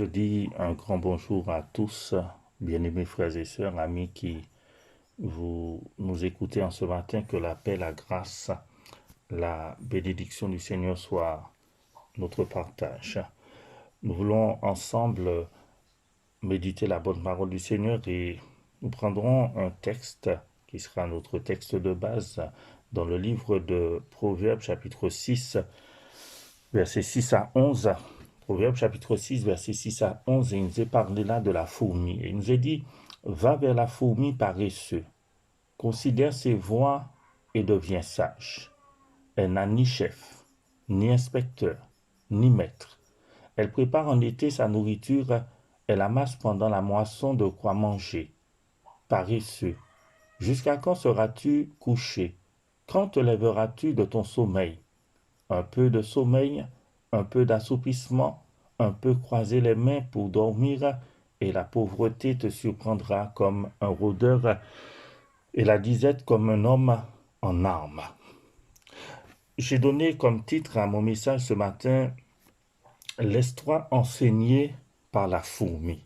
Je dis un grand bonjour à tous, bien-aimés frères et sœurs, amis qui vous nous écoutez en ce matin. Que la paix, la grâce, la bénédiction du Seigneur soit notre partage. Nous voulons ensemble méditer la bonne parole du Seigneur et nous prendrons un texte qui sera notre texte de base dans le livre de Proverbes chapitre 6, versets 6 à 11. Proverbe chapitre 6, verset 6 à 11, et il nous est parlé là de la fourmi. Et il nous est dit, va vers la fourmi paresseux, considère ses voies et deviens sage. Elle n'a ni chef, ni inspecteur, ni maître. Elle prépare en été sa nourriture, elle amasse pendant la moisson de quoi manger. Paresseux, jusqu'à quand seras-tu couché? Quand te lèveras-tu de ton sommeil? Un peu de sommeil, un peu d'assoupissement, un peu croiser les mains pour dormir, et la pauvreté te surprendra comme un rôdeur, et la disette comme un homme en armes. J'ai donné comme titre à mon message ce matin, laisse-toi enseigner par la fourmi.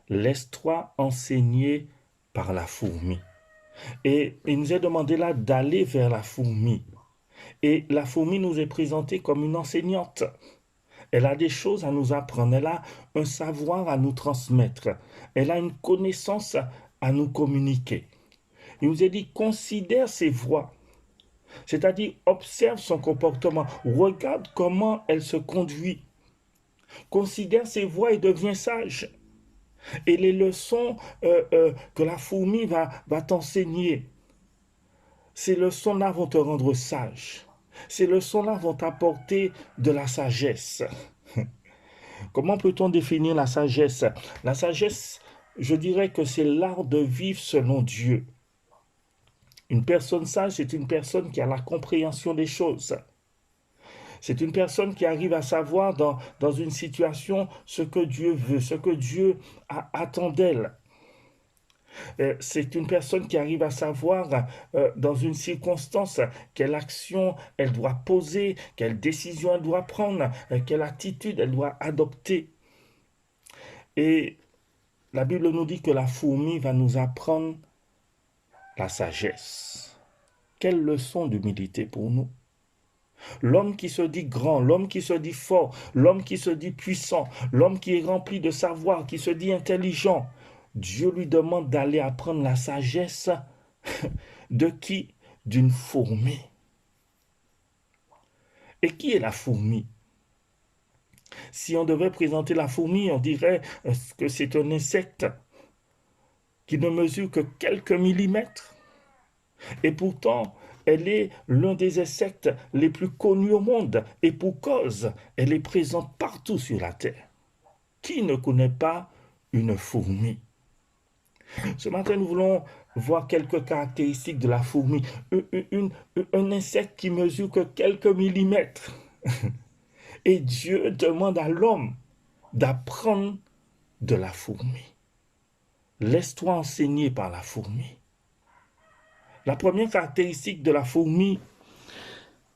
Laisse-toi enseigner par la fourmi. Et il nous est demandé là d'aller vers la fourmi. Et la fourmi nous est présentée comme une enseignante. Elle a des choses à nous apprendre, elle a un savoir à nous transmettre, elle a une connaissance à nous communiquer. Il nous est dit, considère ses voies, c'est-à-dire observe son comportement, regarde comment elle se conduit, considère ses voies et deviens sage. Et les leçons que la fourmi va t'enseigner, ces leçons-là vont te rendre sage. Ces leçons-là vont t'apporter de la sagesse. Comment peut-on définir la sagesse? La sagesse, je dirais que c'est l'art de vivre selon Dieu. Une personne sage, c'est une personne qui a la compréhension des choses. C'est une personne qui arrive à savoir dans une situation ce que Dieu veut, ce que Dieu attend d'elle. C'est une personne qui arrive à savoir dans une circonstance quelle action elle doit poser, quelle décision elle doit prendre, quelle attitude elle doit adopter. Et la Bible nous dit que la fourmi va nous apprendre la sagesse. Quelle leçon d'humilité pour nous. L'homme qui se dit grand, l'homme qui se dit fort, l'homme qui se dit puissant, l'homme qui est rempli de savoir, qui se dit intelligent, Dieu lui demande d'aller apprendre la sagesse de qui? D'une fourmi. Et qui est la fourmi? Si on devait présenter la fourmi, on dirait que c'est un insecte qui ne mesure que quelques millimètres. Et pourtant, elle est l'un des insectes les plus connus au monde. Et pour cause, elle est présente partout sur la Terre. Qui ne connaît pas une fourmi? Ce matin, nous voulons voir quelques caractéristiques de la fourmi. Un insecte qui mesure que quelques millimètres. Et Dieu demande à l'homme d'apprendre de la fourmi. Laisse-toi enseigner par la fourmi. La première caractéristique de la fourmi,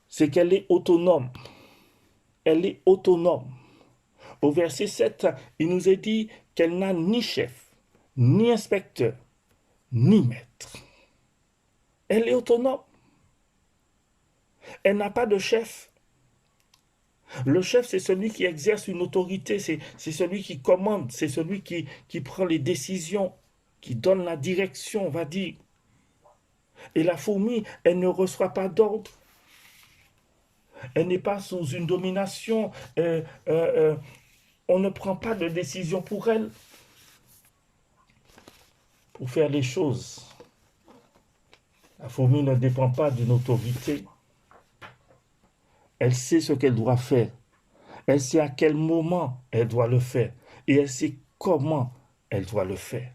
c'est qu'elle est autonome. Elle est autonome. Au verset 7, il nous est dit qu'elle n'a ni chef, ni inspecteur, ni maître. Elle est autonome. Elle n'a pas de chef. Le chef, c'est celui qui exerce une autorité, c'est celui qui commande, c'est celui qui prend les décisions, qui donne la direction, on va dire. Et la fourmi, elle ne reçoit pas d'ordre. Elle n'est pas sous une domination. On ne prend pas de décision pour elle. Pour faire les choses, la fourmi ne dépend pas d'une autorité. Elle sait ce qu'elle doit faire. Elle sait à quel moment elle doit le faire. Et elle sait comment elle doit le faire.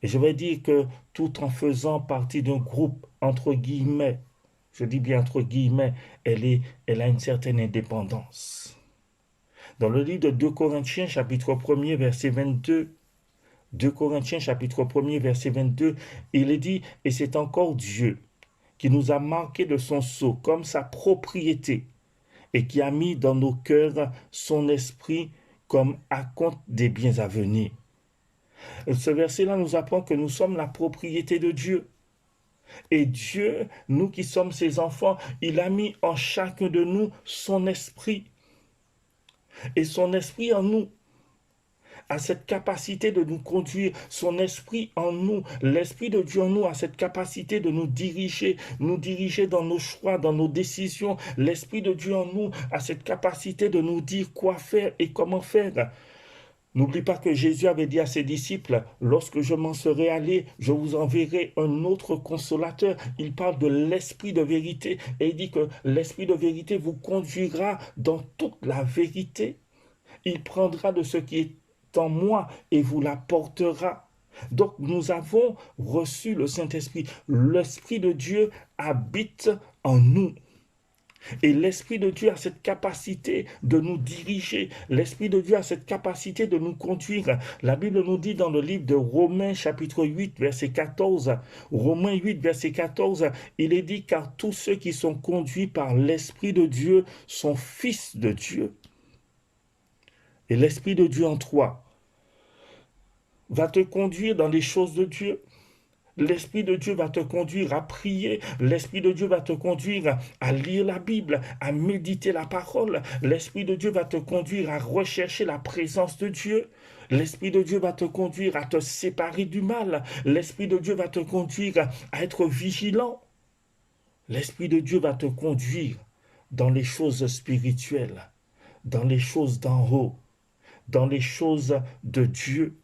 Et je vais dire que tout en faisant partie d'un groupe, entre guillemets, je dis bien entre guillemets, elle a une certaine indépendance. Dans le livre de 2 Corinthiens, chapitre 1er, verset 22, 2 Corinthiens, chapitre 1er, verset 22, il est dit, et c'est encore Dieu qui nous a marqués de son sceau comme sa propriété et qui a mis dans nos cœurs son esprit comme acompte des biens à venir. Ce verset-là nous apprend que nous sommes la propriété de Dieu. Et Dieu, nous qui sommes ses enfants, il a mis en chacun de nous son esprit. Et son esprit en nous a cette capacité de nous conduire. Son esprit en nous, l'esprit de Dieu en nous a cette capacité de nous diriger dans nos choix, dans nos décisions. L'esprit de Dieu en nous a cette capacité de nous dire quoi faire et comment faire. N'oublie pas que Jésus avait dit à ses disciples, lorsque je m'en serai allé, je vous enverrai un autre consolateur. Il parle de l'esprit de vérité et il dit que l'esprit de vérité vous conduira dans toute la vérité. Il prendra de ce qui est en moi et vous l'apportera. Donc nous avons reçu le Saint-Esprit. L'Esprit de Dieu habite en nous. Et l'Esprit de Dieu a cette capacité de nous diriger. L'Esprit de Dieu a cette capacité de nous conduire. La Bible nous dit dans le livre de Romains chapitre 8, verset 14, Romains 8, verset 14, il est dit, car tous ceux qui sont conduits par l'Esprit de Dieu sont fils de Dieu. Et l'Esprit de Dieu en toi va te conduire dans les choses de Dieu. L'Esprit de Dieu va te conduire à prier. L'Esprit de Dieu va te conduire à lire la Bible, à méditer la parole. L'Esprit de Dieu va te conduire à rechercher la présence de Dieu. L'Esprit de Dieu va te conduire à te séparer du mal. L'Esprit de Dieu va te conduire à être vigilant. L'Esprit de Dieu va te conduire dans les choses spirituelles, dans les choses d'en haut, dans les choses de Dieu.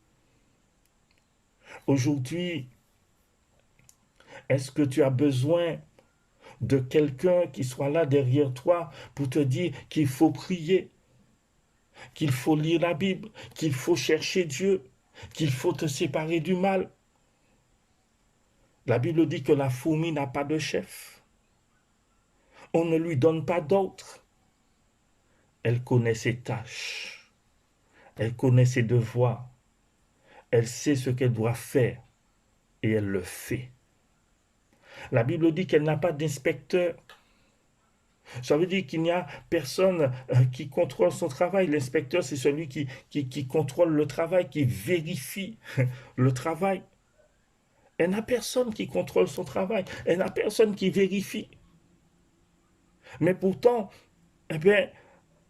Aujourd'hui, est-ce que tu as besoin de quelqu'un qui soit là derrière toi pour te dire qu'il faut prier, qu'il faut lire la Bible, qu'il faut chercher Dieu, qu'il faut te séparer du mal? La Bible dit que la fourmi n'a pas de chef. On ne lui donne pas d'autre. Elle connaît ses tâches. Elle connaît ses devoirs. Elle sait ce qu'elle doit faire et elle le fait. La Bible dit qu'elle n'a pas d'inspecteur. Ça veut dire qu'il n'y a personne qui contrôle son travail. L'inspecteur, c'est celui qui contrôle le travail, qui vérifie le travail. Elle n'a personne qui contrôle son travail. Elle n'a personne qui vérifie. Mais pourtant, eh bien,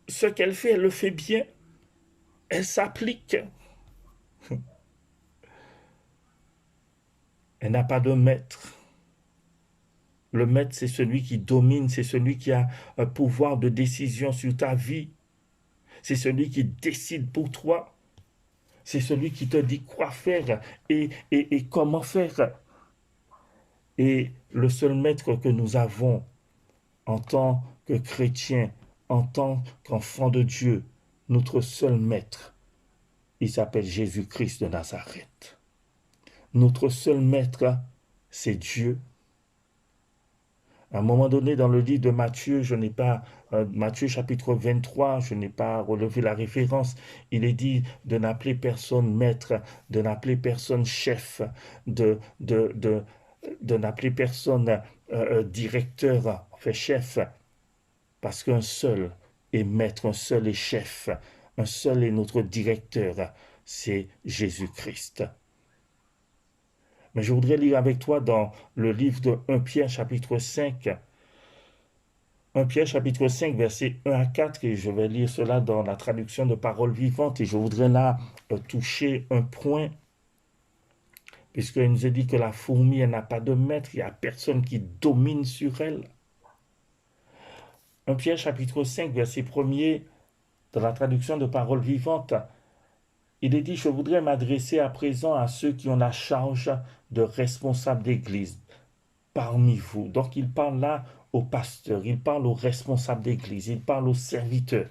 ce qu'elle fait, elle le fait bien. Elle s'applique. Elle n'a pas de maître. Le maître, c'est celui qui domine, c'est celui qui a un pouvoir de décision sur ta vie. C'est celui qui décide pour toi. C'est celui qui te dit quoi faire et comment faire. Et le seul maître que nous avons en tant que chrétiens, en tant qu'enfants de Dieu, notre seul maître, il s'appelle Jésus-Christ de Nazareth. Notre seul maître, c'est Dieu. À un moment donné, dans le livre de Matthieu, Matthieu chapitre 23, je n'ai pas relevé la référence, il est dit de n'appeler personne maître, de n'appeler personne chef, de n'appeler personne directeur, enfin chef, parce qu'un seul est maître, un seul est chef, un seul est notre directeur, c'est Jésus-Christ. Mais je voudrais lire avec toi dans le livre de 1 Pierre chapitre 5. 1 Pierre chapitre 5 versets 1 à 4 et je vais lire cela dans la traduction de Parole vivante et je voudrais là toucher un point puisqu'il nous est dit que la fourmi elle n'a pas de maître, il n'y a personne qui domine sur elle. 1 Pierre chapitre 5 verset 1er dans la traduction de Parole vivante. Il est dit, je voudrais m'adresser à présent à ceux qui ont la charge de responsables d'église parmi vous. Donc il parle là aux pasteurs, il parle aux responsables d'église, il parle aux serviteurs.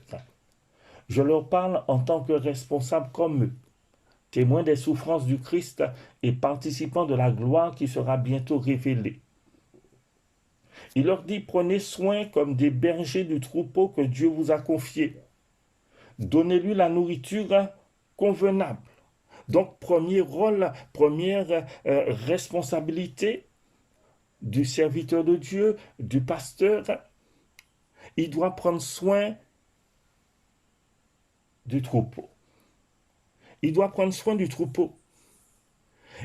Je leur parle en tant que responsables comme eux, témoins des souffrances du Christ et participants de la gloire qui sera bientôt révélée. Il leur dit, prenez soin comme des bergers du troupeau que Dieu vous a confié. Donnez-lui la nourriture convenable. Donc, premier rôle, première responsabilité du serviteur de Dieu, du pasteur, il doit prendre soin du troupeau. il doit prendre soin du troupeau.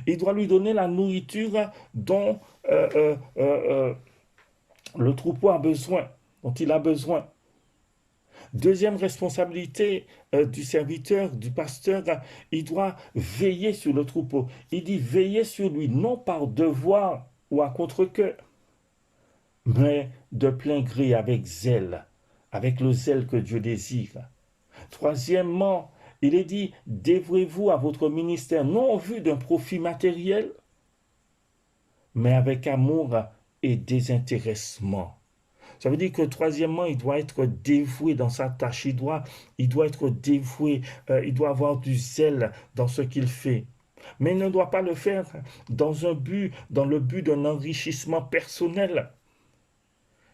Il doit lui donner la nourriture dont le troupeau a besoin, dont il a besoin. Deuxième responsabilité du serviteur, du pasteur, il doit veiller sur le troupeau. Il dit veiller sur lui, non par devoir ou à contre-cœur, mais de plein gré, avec zèle, avec le zèle que Dieu désire. Troisièmement, il est dit, dévouez-vous à votre ministère, non en vue d'un profit matériel, mais avec amour et désintéressement. Ça veut dire que troisièmement, il doit être dévoué dans sa tâche, il doit être dévoué, il doit avoir du zèle dans ce qu'il fait. Mais il ne doit pas le faire dans le but d'un enrichissement personnel.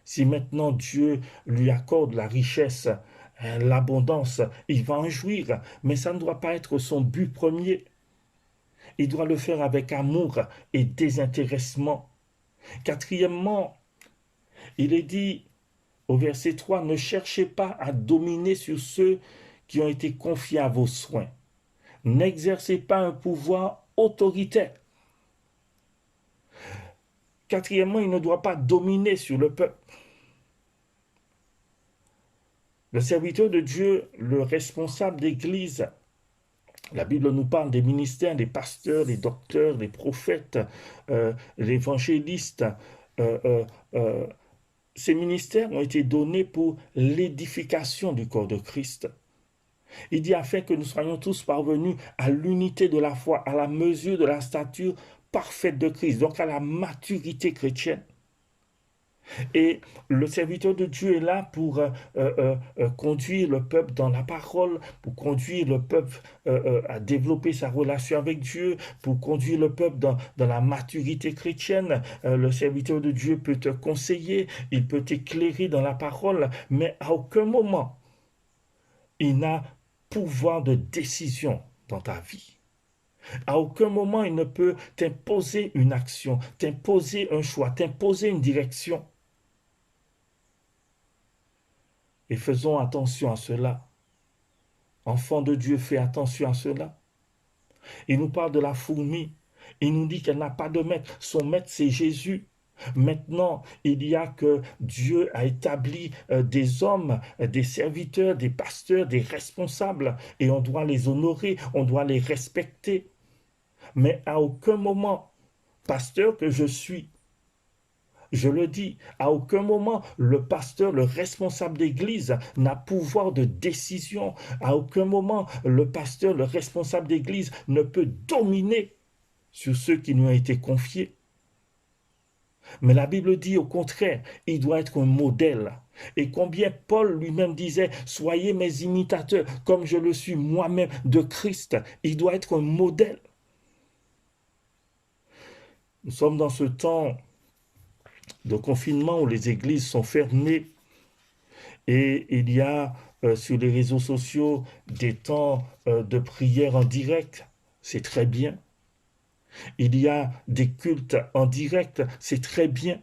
Si maintenant Dieu lui accorde la richesse, l'abondance, il va en jouir, mais ça ne doit pas être son but premier. Il doit le faire avec amour et désintéressement. Quatrièmement, il est dit au verset 3, ne cherchez pas à dominer sur ceux qui ont été confiés à vos soins. N'exercez pas un pouvoir autoritaire. Quatrièmement, il ne doit pas dominer sur le peuple. Le serviteur de Dieu, le responsable d'église, la Bible nous parle des ministères, des pasteurs, des docteurs, des prophètes, des évangélistes. Ces ministères ont été donnés pour l'édification du corps de Christ. Il dit afin que nous soyons tous parvenus à l'unité de la foi, à la mesure de la stature parfaite de Christ, donc à la maturité chrétienne. Et le serviteur de Dieu est là pour conduire le peuple dans la parole, pour conduire le peuple à développer sa relation avec Dieu, pour conduire le peuple dans la maturité chrétienne. Le serviteur de Dieu peut te conseiller, il peut t'éclairer dans la parole, mais à aucun moment, il n'a pouvoir de décision dans ta vie. À aucun moment, il ne peut t'imposer une action, t'imposer un choix, t'imposer une direction. Et faisons attention à cela. Enfant de Dieu, fais attention à cela. Il nous parle de la fourmi. Il nous dit qu'elle n'a pas de maître. Son maître, c'est Jésus. Maintenant, il y a que Dieu a établi des hommes, des serviteurs, des pasteurs, des responsables, et on doit les honorer, on doit les respecter. Mais à aucun moment, pasteur que je suis, je le dis, à aucun moment le pasteur, le responsable d'église n'a pouvoir de décision. À aucun moment le pasteur, le responsable d'église ne peut dominer sur ceux qui lui ont été confiés. Mais la Bible dit au contraire, il doit être un modèle. Et combien Paul lui-même disait, soyez mes imitateurs, comme je le suis moi-même de Christ. Il doit être un modèle. Nous sommes dans ce temps de confinement où les églises sont fermées et il y a sur les réseaux sociaux des temps de prière en direct. C'est très bien. Il y a des cultes en direct, c'est très bien.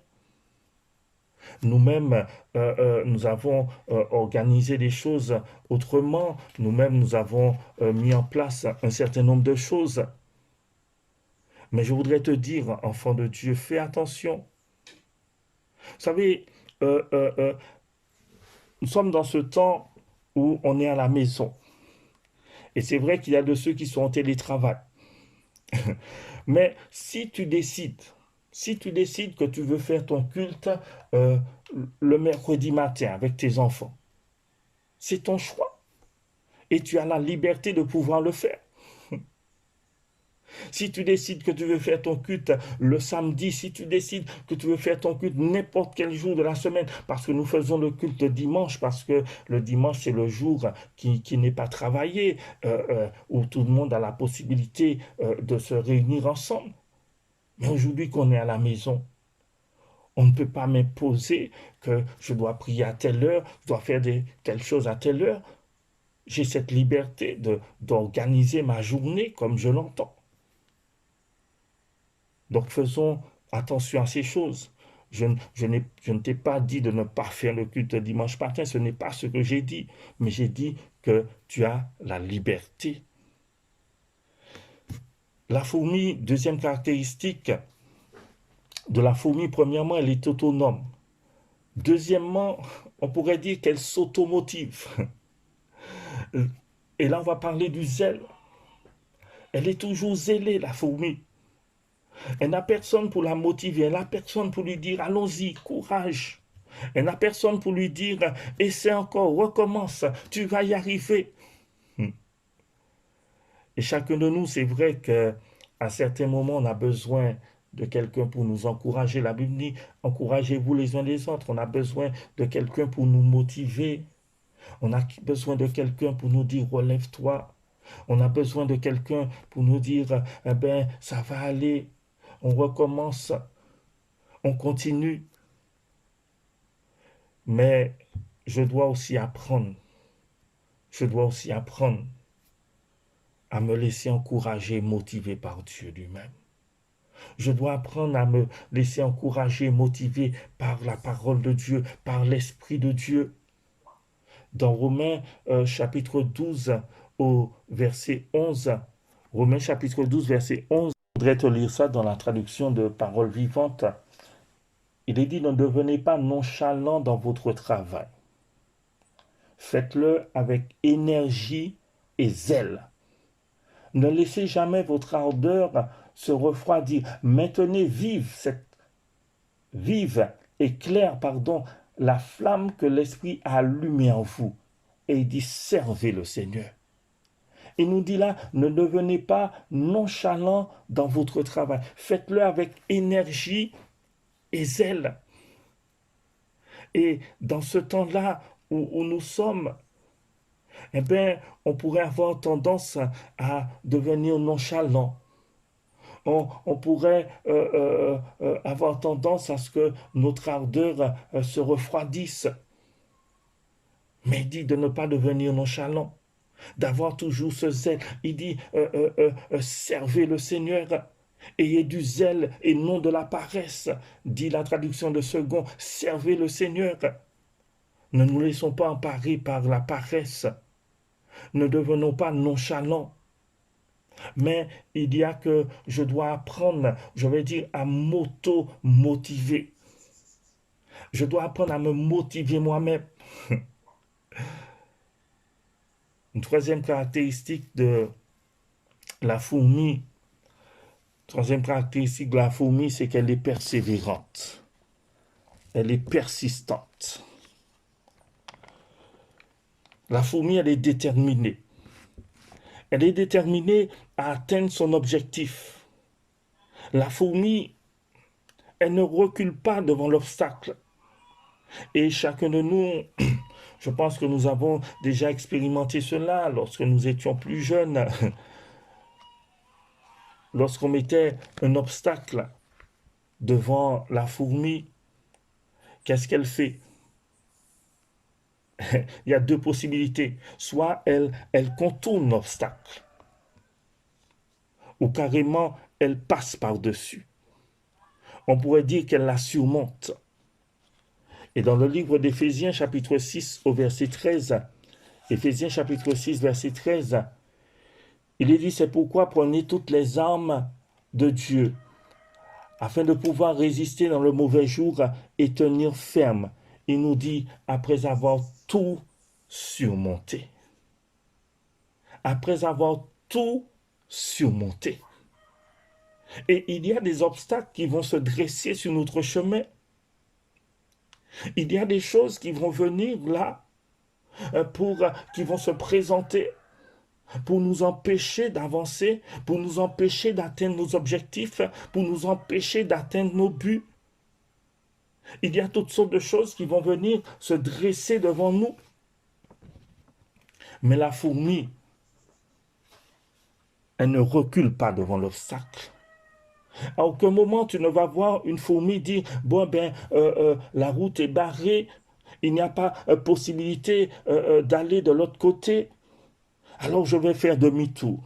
Nous-mêmes, nous avons organisé les choses autrement. Nous-mêmes, nous avons mis en place un certain nombre de choses. Mais je voudrais te dire, enfant de Dieu, fais attention. Vous savez, nous sommes dans ce temps où on est à la maison. Et c'est vrai qu'il y a de ceux qui sont en télétravail. Mais si tu décides que tu veux faire ton culte le mercredi matin avec tes enfants, c'est ton choix. Et tu as la liberté de pouvoir le faire. Si tu décides que tu veux faire ton culte le samedi, si tu décides que tu veux faire ton culte n'importe quel jour de la semaine, parce que nous faisons le culte dimanche, parce que le dimanche c'est le jour qui n'est pas travaillé, où tout le monde a la possibilité de se réunir ensemble. Mais aujourd'hui qu'on est à la maison, on ne peut pas m'imposer que je dois prier à telle heure, je dois faire telle chose à telle heure. J'ai cette liberté d'organiser ma journée comme je l'entends. Donc faisons attention à ces choses. Je ne t'ai pas dit de ne pas faire le culte dimanche matin, ce n'est pas ce que j'ai dit, mais j'ai dit que tu as la liberté La fourmi, deuxième caractéristique de la fourmi, premièrement, elle est autonome. Deuxièmement, on pourrait dire qu'elle s'automotive. Et là, on va parler du zèle. Elle est toujours zélée, la fourmi. Elle n'a personne pour la motiver, elle n'a personne pour lui dire allons-y, courage. Elle n'a personne pour lui dire essaie encore, recommence, tu vas y arriver. Et chacun de nous, c'est vrai qu'à certains moments, on a besoin de quelqu'un pour nous encourager. La Bible dit encouragez-vous les uns les autres. On a besoin de quelqu'un pour nous motiver. On a besoin de quelqu'un pour nous dire relève-toi. On a besoin de quelqu'un pour nous dire eh ben ça va aller. On recommence, on continue. Mais je dois aussi apprendre. Je dois aussi apprendre à me laisser encourager, motiver par Dieu lui-même. Je dois apprendre à me laisser encourager, motiver par la parole de Dieu, par l'Esprit de Dieu. Dans Romains chapitre 12 au verset 11, Romains chapitre 12 verset 11, je voudrais te lire ça dans la traduction de Parole vivante. Il est dit, ne devenez pas nonchalant dans votre travail. Faites-le avec énergie et zèle. Ne laissez jamais votre ardeur se refroidir. Maintenez vive et claire, la flamme que l'Esprit a allumée en vous. Et il dit, servez le Seigneur. Il nous dit là, ne devenez pas nonchalant dans votre travail. Faites-le avec énergie et zèle. Et dans ce temps-là où nous sommes, eh bien, on pourrait avoir tendance à devenir nonchalant. On pourrait avoir tendance à ce que notre ardeur se refroidisse. Mais il dit de ne pas devenir nonchalant, d'avoir toujours ce zèle. Il dit, servez le Seigneur, ayez du zèle et non de la paresse, dit la traduction de Second, servez le Seigneur. Ne nous laissons pas emparer par la paresse, ne devenons pas nonchalants. Mais il y a que je dois apprendre, je vais dire, à m'auto-motiver. Je dois apprendre à me motiver moi-même. Une troisième caractéristique de la fourmi, c'est qu'elle est persévérante. Elle est persistante. La fourmi, elle est déterminée. Elle est déterminée à atteindre son objectif. La fourmi, elle ne recule pas devant l'obstacle. Et chacun de nous, je pense que nous avons déjà expérimenté cela lorsque nous étions plus jeunes. Lorsqu'on mettait un obstacle devant la fourmi, qu'est-ce qu'elle fait? Il y a deux possibilités. Soit elle contourne l'obstacle, ou carrément elle passe par-dessus. On pourrait dire qu'elle la surmonte. Et dans le livre d'Éphésiens chapitre 6 au verset 13, Éphésiens chapitre 6 verset 13, il est dit, c'est pourquoi prenez toutes les armes de Dieu, afin de pouvoir résister dans le mauvais jour et tenir ferme. Il nous dit, après avoir tout surmonté. Après avoir tout surmonté. Et il y a des obstacles qui vont se dresser sur notre chemin. Il y a des choses qui vont venir là, qui vont se présenter pour nous empêcher d'avancer, pour nous empêcher d'atteindre nos objectifs, pour nous empêcher d'atteindre nos buts. Il y a toutes sortes de choses qui vont venir se dresser devant nous. Mais la fourmi, elle ne recule pas devant l'obstacle. À aucun moment, tu ne vas voir une fourmi dire, bon ben, la route est barrée, il n'y a pas possibilité d'aller de l'autre côté. Alors je vais faire demi-tour.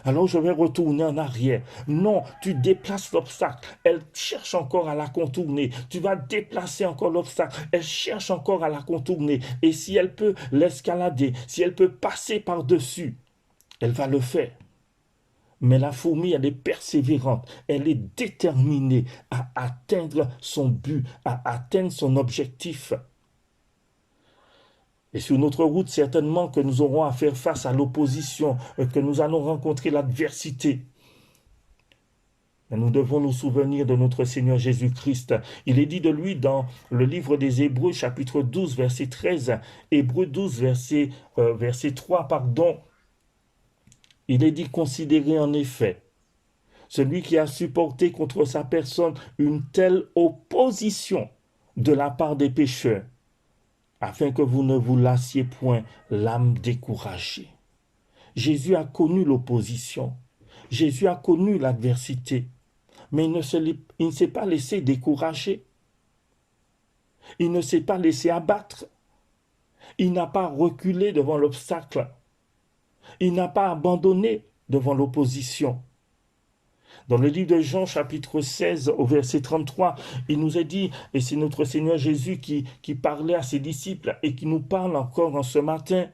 Alors je vais retourner en arrière. Non, tu déplaces l'obstacle. Elle cherche encore à la contourner. Tu vas déplacer encore l'obstacle. Elle cherche encore à la contourner. Et si elle peut l'escalader, si elle peut passer par-dessus, elle va le faire. Mais la fourmi, elle est persévérante, elle est déterminée à atteindre son but, à atteindre son objectif. Et sur notre route, certainement que nous aurons à faire face à l'opposition, que nous allons rencontrer l'adversité. Mais nous devons nous souvenir de notre Seigneur Jésus-Christ. Il est dit de lui dans le livre des Hébreux, chapitre 12, verset 13, Hébreux 12, verset 3, pardon. Il est dit, considérez en effet celui qui a supporté contre sa personne une telle opposition de la part des pécheurs, afin que vous ne vous lassiez point l'âme découragée. Jésus a connu l'opposition. Jésus a connu l'adversité. Mais il ne s'est pas laissé décourager. Il ne s'est pas laissé abattre. Il n'a pas reculé devant l'obstacle. Il n'a pas abandonné devant l'opposition. Dans le livre de Jean, chapitre 16, au verset 33, il nous est dit, et c'est notre Seigneur Jésus qui parlait à ses disciples et qui nous parle encore en ce matin,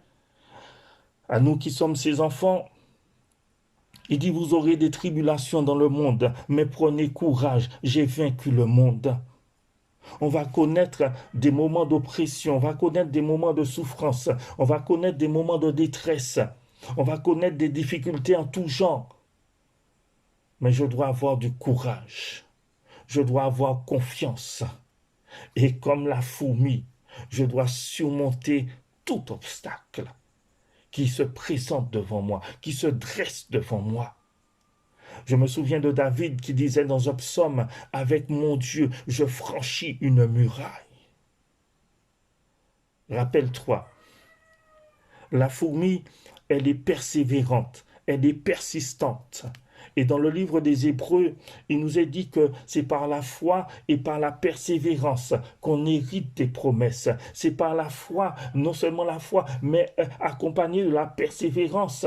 à nous qui sommes ses enfants. Il dit, vous aurez des tribulations dans le monde, mais prenez courage, j'ai vaincu le monde. On va connaître des moments d'oppression, on va connaître des moments de souffrance, on va connaître des moments de détresse, on va connaître des difficultés en tout genre. Mais je dois avoir du courage, je dois avoir confiance. Et comme la fourmi, je dois surmonter tout obstacle qui se présente devant moi, qui se dresse devant moi. Je me souviens de David qui disait dans un psaume, « Avec mon Dieu, je franchis une muraille. » Rappelle-toi, la fourmi, elle est persévérante, elle est persistante. Et dans le livre des Hébreux, il nous est dit que c'est par la foi et par la persévérance qu'on hérite des promesses. C'est par la foi, non seulement la foi, mais accompagné de la persévérance,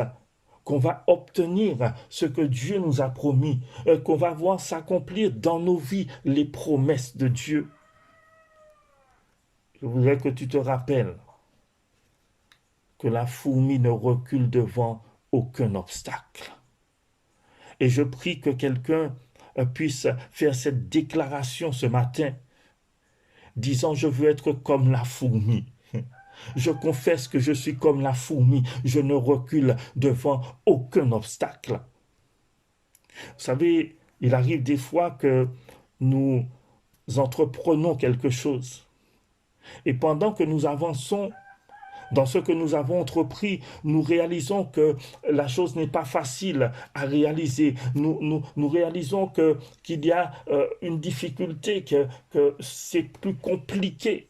qu'on va obtenir ce que Dieu nous a promis, qu'on va voir s'accomplir dans nos vies les promesses de Dieu. Je voudrais que tu te rappelles que la fourmi ne recule devant aucun obstacle. Et je prie que quelqu'un puisse faire cette déclaration ce matin, disant, je veux être comme la fourmi. Je confesse que je suis comme la fourmi, je ne recule devant aucun obstacle. Vous savez, il arrive des fois que nous entreprenons quelque chose. Et pendant que nous avançons dans ce que nous avons entrepris, nous réalisons que la chose n'est pas facile à réaliser. Nous réalisons qu'il y a une difficulté, que c'est plus compliqué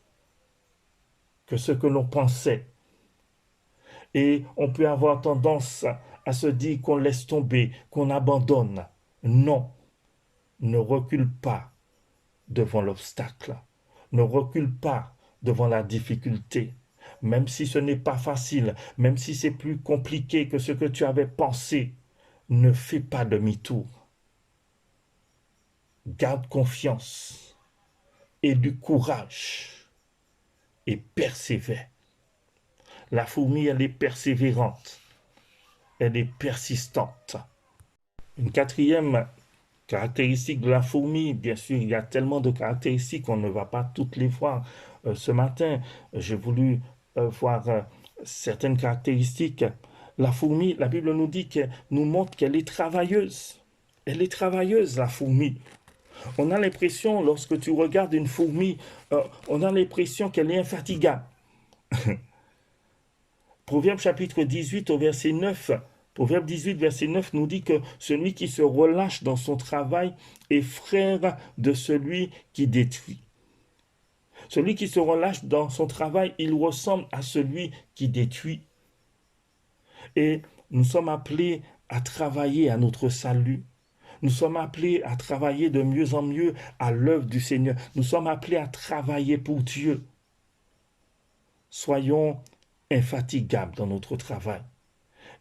que ce que l'on pensait. Et on peut avoir tendance à se dire qu'on laisse tomber, qu'on abandonne. Non, ne recule pas devant l'obstacle. Ne recule pas devant la difficulté. Même si ce n'est pas facile, même si c'est plus compliqué que ce que tu avais pensé, ne fais pas demi-tour. Garde confiance et du courage et persévère. La fourmi, elle est persévérante, elle est persistante. Une quatrième caractéristique de la fourmi, bien sûr, il y a tellement de caractéristiques, on ne va pas toutes les voir ce matin. J'ai voulu voir certaines caractéristiques. La fourmi, la Bible nous dit qu'elle nous montre qu'elle est travailleuse. Elle est travailleuse, la fourmi. On a l'impression, lorsque tu regardes une fourmi, on a l'impression qu'elle est infatigable. Proverbe chapitre 18 au verset 9, Proverbe 18 verset 9 nous dit que celui qui se relâche dans son travail est frère de celui qui détruit. Celui qui se relâche dans son travail, il ressemble à celui qui détruit. Et nous sommes appelés à travailler à notre salut. Nous sommes appelés à travailler de mieux en mieux à l'œuvre du Seigneur. Nous sommes appelés à travailler pour Dieu. Soyons infatigables dans notre travail.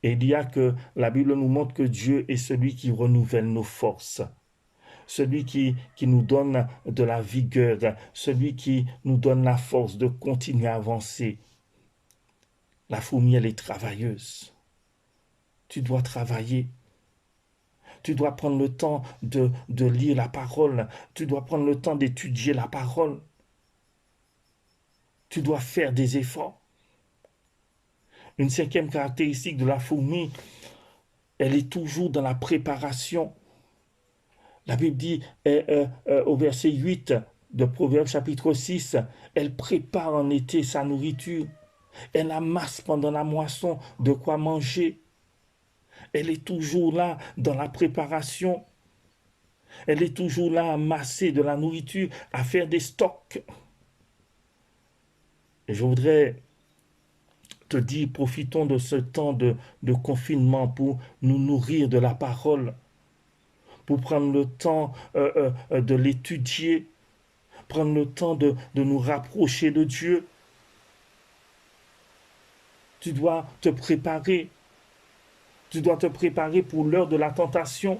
Et il y a que la Bible nous montre que Dieu est celui qui renouvelle nos forces. Celui qui nous donne de la vigueur, celui qui nous donne la force de continuer à avancer. La fourmi, elle est travailleuse. Tu dois travailler. Tu dois prendre le temps de lire la parole. Tu dois prendre le temps d'étudier la parole. Tu dois faire des efforts. Une cinquième caractéristique de la fourmi, elle est toujours dans la préparation. La Bible dit au verset 8 de Proverbes chapitre 6, elle prépare en été sa nourriture. Elle amasse pendant la moisson de quoi manger. Elle est toujours là dans la préparation. Elle est toujours là à amasser de la nourriture, à faire des stocks. Et je voudrais te dire, profitons de ce temps de confinement pour nous nourrir de la parole, pour prendre le temps de l'étudier, prendre le temps de nous rapprocher de Dieu. Tu dois te préparer. Tu dois te préparer pour l'heure de la tentation.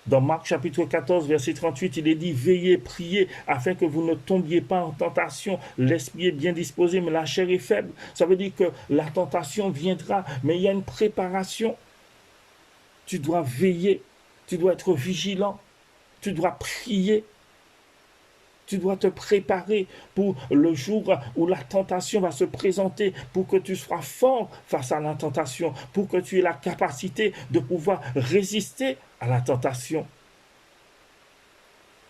Dans Marc chapitre 14, verset 38, il est dit « Veillez, priez, afin que vous ne tombiez pas en tentation. L'esprit est bien disposé, mais la chair est faible. » Ça veut dire que la tentation viendra, mais il y a une préparation. Tu dois veiller, tu dois être vigilant, tu dois prier. Tu dois te préparer pour le jour où la tentation va se présenter, pour que tu sois fort face à la tentation, pour que tu aies la capacité de pouvoir résister à la tentation.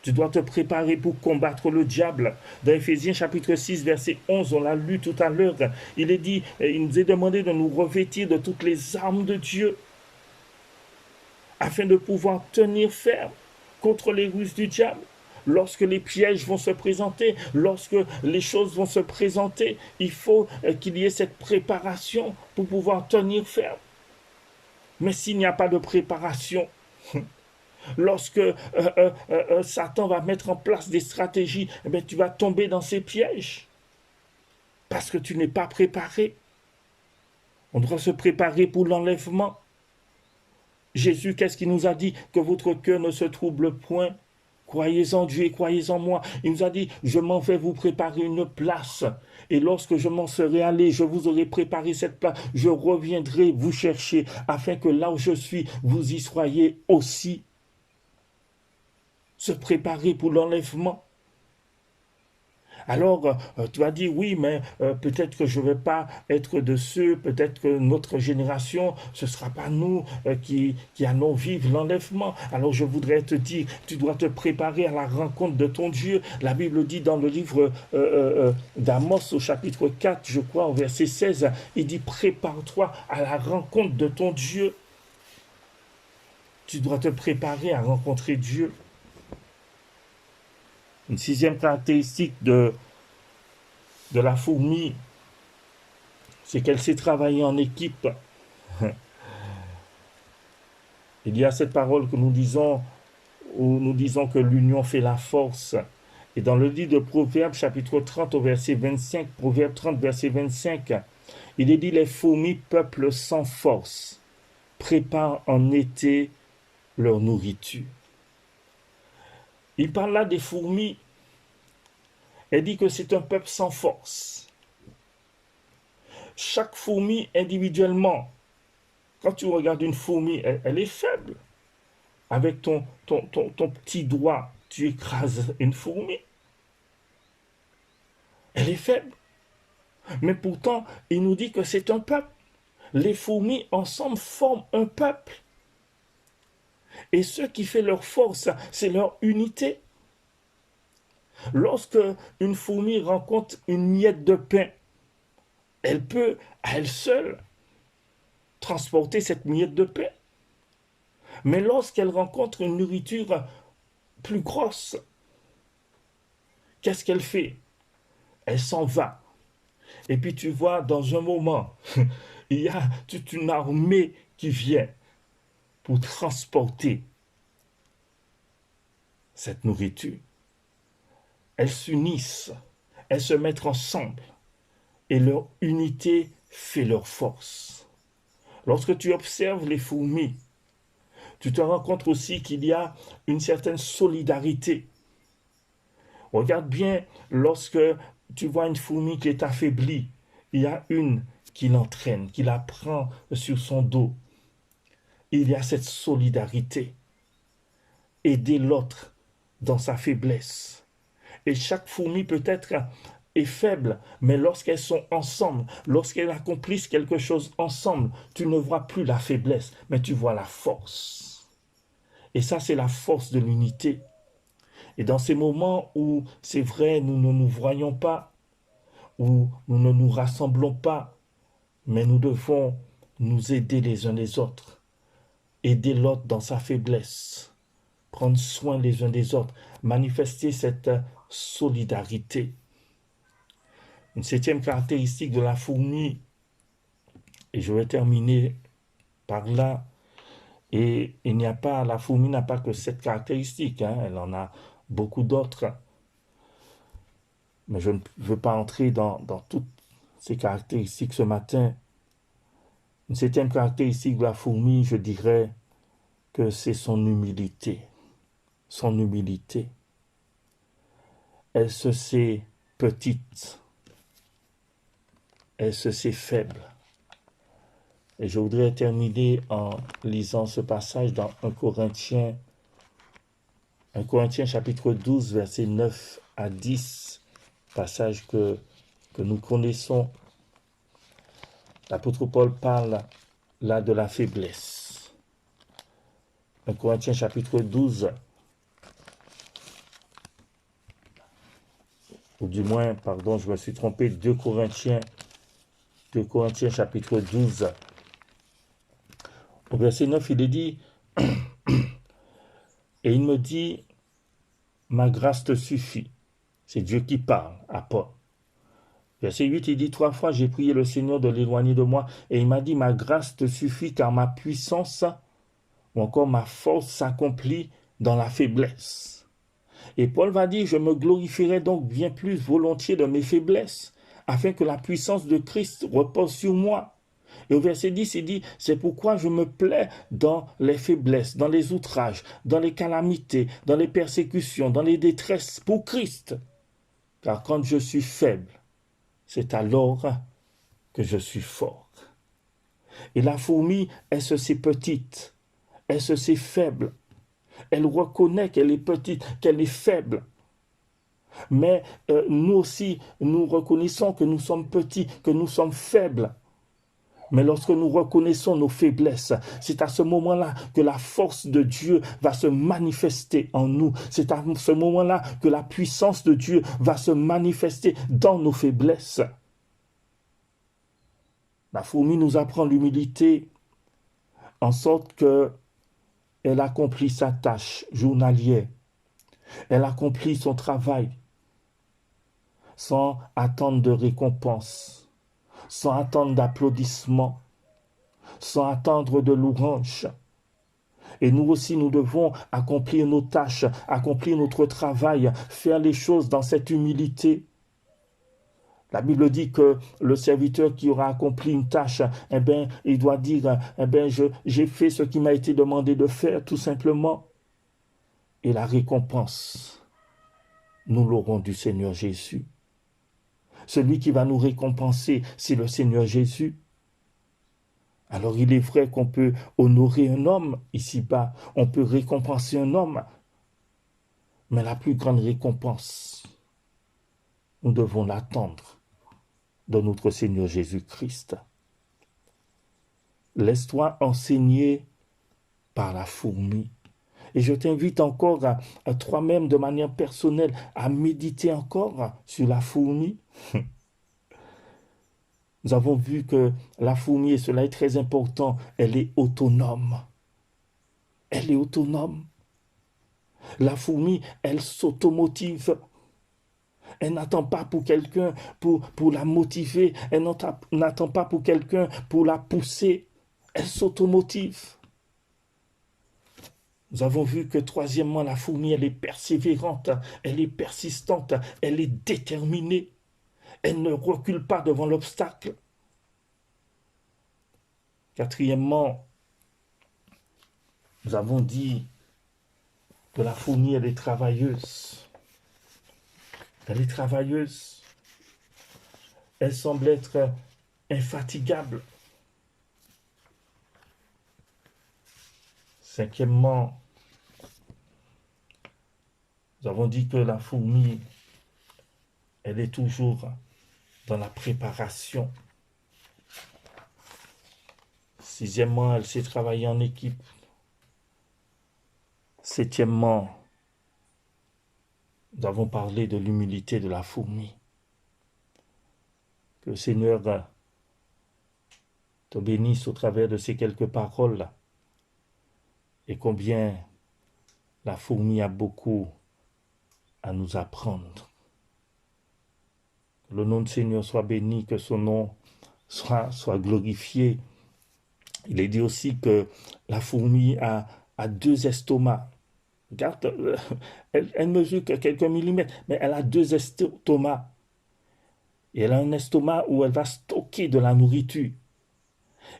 Tu dois te préparer pour combattre le diable. Dans Éphésiens chapitre 6, verset 11, on l'a lu tout à l'heure, il est dit, il nous est demandé de nous revêtir de toutes les armes de Dieu, afin de pouvoir tenir ferme contre les ruses du diable. Lorsque les pièges vont se présenter, lorsque les choses vont se présenter, il faut qu'il y ait cette préparation pour pouvoir tenir ferme. Mais s'il n'y a pas de préparation, lorsque Satan va mettre en place des stratégies, eh bien, tu vas tomber dans ces pièges parce que tu n'es pas préparé. On doit se préparer pour l'enlèvement. Jésus, qu'est-ce qu'il nous a dit? Que votre cœur ne se trouble point. Croyez en Dieu et croyez en moi. Il nous a dit, je m'en vais vous préparer une place. Et lorsque je m'en serai allé, je vous aurai préparé cette place. Je reviendrai vous chercher afin que là où je suis, vous y soyez aussi. Se préparer pour l'enlèvement. Alors, tu vas dire, oui, mais peut-être que je ne vais pas être de ceux, peut-être que notre génération, ce ne sera pas nous qui allons vivre l'enlèvement. Alors, je voudrais te dire, tu dois te préparer à la rencontre de ton Dieu. La Bible dit dans le livre d'Amos, au chapitre 4, je crois, au verset 16, il dit, prépare-toi à la rencontre de ton Dieu. Tu dois te préparer à rencontrer Dieu. Une sixième caractéristique de la fourmi, c'est qu'elle sait travailler en équipe. Il y a cette parole que nous disons, où nous disons que l'union fait la force. Et dans le livre de Proverbes, chapitre 30, au verset 25, Proverbes 30, verset 25, il est dit, les fourmis peuplent sans force, préparent en été leur nourriture. Il parle là des fourmis. Elle dit que c'est un peuple sans force. Chaque fourmi individuellement, quand tu regardes une fourmi, elle est faible. Avec ton petit doigt, tu écrases une fourmi. Elle est faible. Mais pourtant, il nous dit que c'est un peuple. Les fourmis ensemble forment un peuple. Et ce qui fait leur force, c'est leur unité. Lorsque une fourmi rencontre une miette de pain, elle peut, à elle seule, transporter cette miette de pain. Mais lorsqu'elle rencontre une nourriture plus grosse, qu'est-ce qu'elle fait? Elle s'en va. Et puis tu vois, dans un moment, il y a toute une armée qui vient pour transporter cette nourriture. Elles s'unissent, elles se mettent ensemble et leur unité fait leur force. Lorsque tu observes les fourmis, tu te rends compte aussi qu'il y a une certaine solidarité. Regarde bien, lorsque tu vois une fourmi qui est affaiblie, il y a une qui l'entraîne, qui la prend sur son dos. il y a cette solidarité. Aider l'autre dans sa faiblesse. Et chaque fourmi peut-être est faible, mais lorsqu'elles sont ensemble, lorsqu'elles accomplissent quelque chose ensemble, tu ne vois plus la faiblesse, mais tu vois la force. Et ça, c'est la force de l'unité. Et dans ces moments où, c'est vrai, nous ne nous voyons pas, où nous ne nous rassemblons pas, mais nous devons nous aider les uns les autres, aider l'autre dans sa faiblesse, prendre soin les uns des autres, manifester cette solidarité. Une septième caractéristique de la fourmi, et je vais terminer par là, et la fourmi n'a pas que cette caractéristique, hein, elle en a beaucoup d'autres, mais je ne veux pas entrer dans toutes ces caractéristiques ce matin. Une septième caractéristique de la fourmi, je dirais que c'est son humilité. Son humilité. Elle se sait petite. Elle se sait faible. Et je voudrais terminer en lisant ce passage dans 1 Corinthiens chapitre 12, versets 9 à 10, passage que nous connaissons. L'apôtre Paul parle là de la faiblesse. 1 Corinthiens chapitre 12, ou du moins, pardon, je me suis trompé, 2 Corinthiens chapitre 12. Au verset 9, il est dit, et il me dit, ma grâce te suffit. C'est Dieu qui parle à Paul. Verset 8, il dit, 3 fois j'ai prié le Seigneur de l'éloigner de moi, et il m'a dit, ma grâce te suffit, car ma puissance, ou encore ma force s'accomplit dans la faiblesse. Et Paul va dire, je me glorifierai donc bien plus volontiers de mes faiblesses, afin que la puissance de Christ repose sur moi. Et au verset 10, il dit, c'est pourquoi je me plais dans les faiblesses, dans les outrages, dans les calamités, dans les persécutions, dans les détresses pour Christ. Car quand je suis faible, c'est alors que je suis fort. Et la fourmi, elle se sait petite, elle se sait faible. Elle reconnaît qu'elle est petite, qu'elle est faible. Mais nous aussi, nous reconnaissons que nous sommes petits, que nous sommes faibles. Mais lorsque nous reconnaissons nos faiblesses, c'est à ce moment-là que la force de Dieu va se manifester en nous. C'est à ce moment-là que la puissance de Dieu va se manifester dans nos faiblesses. La fourmi nous apprend l'humilité en sorte qu'elle accomplit sa tâche journalière. Elle accomplit son travail sans attendre de récompense, sans attendre d'applaudissements, sans attendre de louanges. Et nous aussi, nous devons accomplir nos tâches, accomplir notre travail, faire les choses dans cette humilité. La Bible dit que le serviteur qui aura accompli une tâche, il doit dire, j'ai fait ce qui m'a été demandé de faire, tout simplement. Et la récompense, nous l'aurons du Seigneur Jésus. Celui qui va nous récompenser, c'est le Seigneur Jésus. Alors il est vrai qu'on peut honorer un homme ici-bas, on peut récompenser un homme, mais la plus grande récompense, nous devons l'attendre de notre Seigneur Jésus-Christ. Laisse-toi enseigner par la fourmi. Et je t'invite encore à toi-même de manière personnelle à méditer encore sur la fourmi. Nous avons vu que la fourmi, et cela est très important, elle est autonome. Elle est autonome. La fourmi, elle s'automotive. Elle n'attend pas pour quelqu'un pour la motiver. Elle n'attend pas pour quelqu'un pour la pousser. Elle s'automotive. Nous avons vu que troisièmement, la fourmi, elle est persévérante, elle est persistante, elle est déterminée. Elle ne recule pas devant l'obstacle. Quatrièmement, nous avons dit que la fourmi, elle est travailleuse. Elle est travailleuse. Elle semble être infatigable. Cinquièmement, nous avons dit que la fourmi, elle est toujours dans la préparation. Sixièmement, elle sait travailler en équipe. Septièmement, nous avons parlé de l'humilité de la fourmi. Que le Seigneur te bénisse au travers de ces quelques paroles et combien la fourmi a beaucoup à nous apprendre. Que le nom du Seigneur soit béni, que son nom soit glorifié. Il est dit aussi que la fourmi a deux estomacs. Regarde, elle mesure que quelques millimètres, mais elle a deux estomacs. Et elle a un estomac où elle va stocker de la nourriture.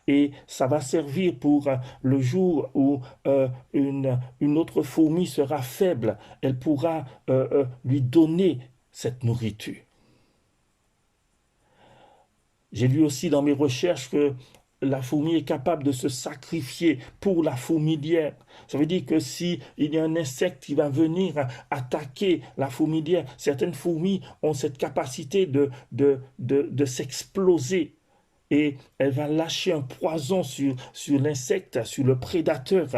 Et ça va servir pour le jour où une autre fourmi sera faible. Elle pourra lui donner cette nourriture. J'ai lu aussi dans mes recherches que la fourmi est capable de se sacrifier pour la fourmilière. Ça veut dire que s'il y a un insecte qui va venir attaquer la fourmilière, certaines fourmis ont cette capacité de s'exploser. Et elle va lâcher un poison sur l'insecte, sur le prédateur.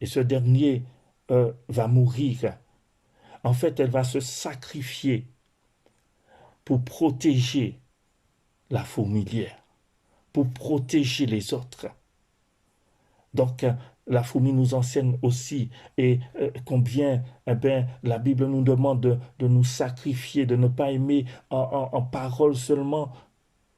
Et ce dernier va mourir. En fait, elle va se sacrifier pour protéger la fourmilière, pour protéger les autres. Donc, la fourmi nous enseigne aussi et combien la Bible nous demande de nous sacrifier, de ne pas aimer en parole seulement,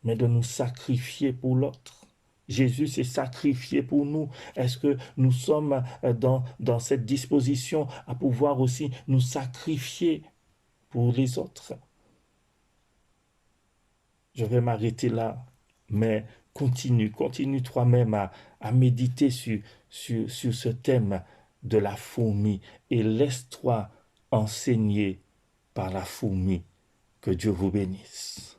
mais de nous sacrifier pour l'autre. Jésus s'est sacrifié pour nous. Est-ce que nous sommes dans cette disposition à pouvoir aussi nous sacrifier pour les autres? Je vais m'arrêter là, mais continue toi-même à méditer sur ce thème de la fourmi et laisse-toi enseigner par la fourmi. Que Dieu vous bénisse.